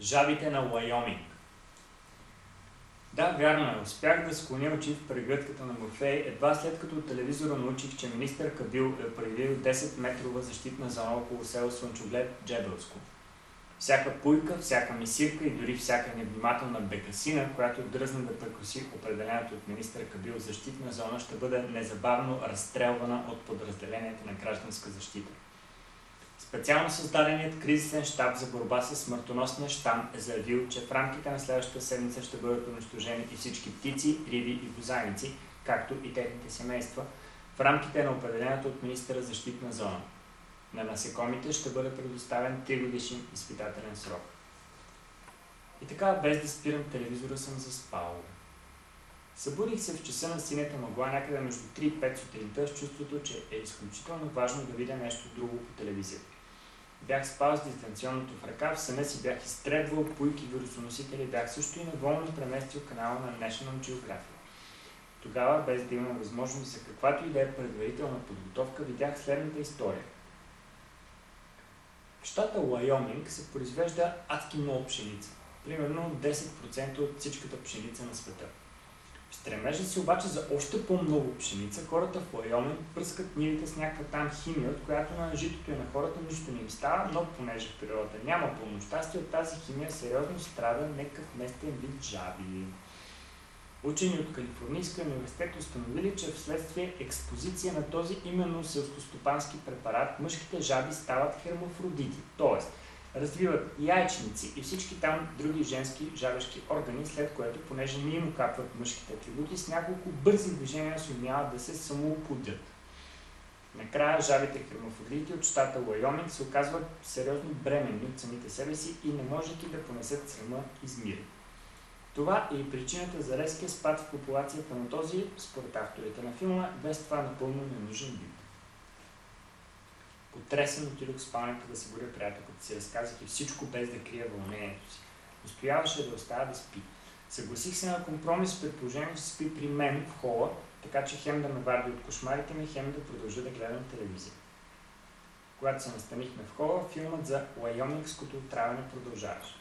Жабите на Уайоминг. Да, вярно е. Успях да склоня очи в прегръдката на Морфей, едва след като от телевизора научих, че министър Кабил е проявил 10-метрова защитна зона около село Слънчоглед Джебелско. Всяка пуйка, всяка мисирка и дори всяка невнимателна бекасина, която дръзне да прекоси определената от министър Кабил защитна зона, ще бъде незабавно разстрелвана от подразделението на гражданска защита. Специално създаденият кризисен щаб за борба с смъртоносния щам е заявил, че в рамките на следващата седмица ще бъдат унищожени и всички птици, риби и бозайници, както и техните семейства, в рамките на определената от министъра защитна зона. На насекомите ще бъде предоставен 3-годишен изпитателен срок. И така, без да спирам телевизора, съм заспал. Събудих се в часа на синята мъгла някъде между 3 и 5 сутринта с чувството, че е изключително важно да видя нещо друго по телевизията. Бях спал с дистанционното в ръка, в съня си бях изтребвал пуйки вирусоносители, бях също и неволно преместил канала на National Geographic. Тогава, без да имам възможност за каквато и да е предварителна подготовка, видях следната история. В щата Уайоминг се произвежда адски много пшеница, примерно 10% от всичката пшеница на света. В стремежа си обаче за още по-много пшеница, хората в Уайоминг пръскат нивите с някаква там химия, от която на житото и на хората нищо не им става, но понеже в природата няма пълно щастие, от тази химия сериозно страда някакъв местен вид жаби. Учени от Калифорнийския университет установили, че вследствие експозиция на този именно селскостопански препарат, мъжките жаби стават хермафродити, т.е. развиват яйчници и всички там други женски жабешки органи, след което, понеже не им окапват мъжките атрибути, с няколко бързи движения сумяват да се самооплодят. Накрая жабите хермафродити от щата Уайоминг се оказват сериозно бременни от самите себе си и не можейки да понесат срама измират. Това е и причината за резкия спад в популацията на този, според авторите на филма, без това напълно ненужен вид. Потресен отидох в спалнята да се горя приятелката си, разказах и всичко без да крия вълнението си. Настояваше да оставя да спи. Съгласих се на компромис с предположение, че спи при мен в хола, така че хем да ме варди от кошмарите ми, хем да продължа да гледам телевизия. Когато се настанихме в хола, филмът за Уайомингското отравяне продължаваше.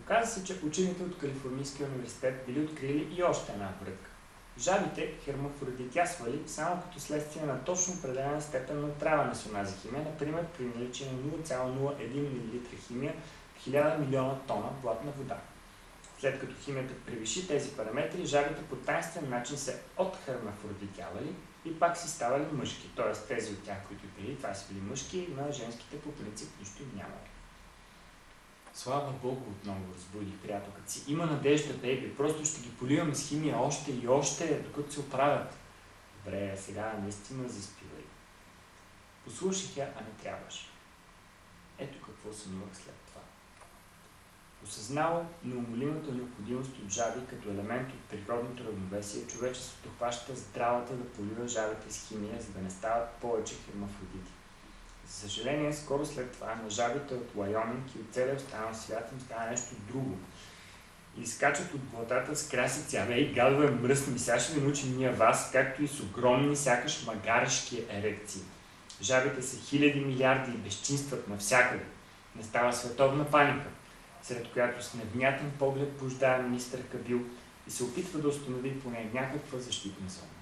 Оказа се, че учените от Калифорнийския университет били открили и още една врътка. Жабите хермафродитясвали само като следствие на точно определена степен на отравяне с онази химия, например при наличие на 0,01 мл химия в 1000 милиона тона блатна вода. След като химията превиши тези параметри, жабите по таинствен начин се отхермафродитявали и пак си ставали мъжки, т.е. тези от тях, които преди това са били мъжки, на женските по принцип нищо им нямало. Слава Богу, отново разбудих приятелката си. Има надежда, бейби. Просто ще ги поливаме с химия още и още, докато се оправят. Добре, сега наистина заспивай. Послушах я, а не трябваше. Ето какво сънувах след това. Осъзнало неумолимата необходимост от жаби като елемент от природното равновесие, човечеството хваща здравата да полива жабите с химия, за да не стават повече хермафродити. За съжаление, скоро след това на жабите от Уайоминг и от целия останал свят им става нещо друго. И изкачат от блатата с красици, и гадове мръсни, сега ще ви научим ние вас, както и с огромни, сякаш магарешки ерекции. Жабите са хиляди милиарди и безчинстват навсякъде. Не става световна паника, сред която с невнятен поглед блуждае министър Кабил и се опитва да установи поне някаква защитна зона.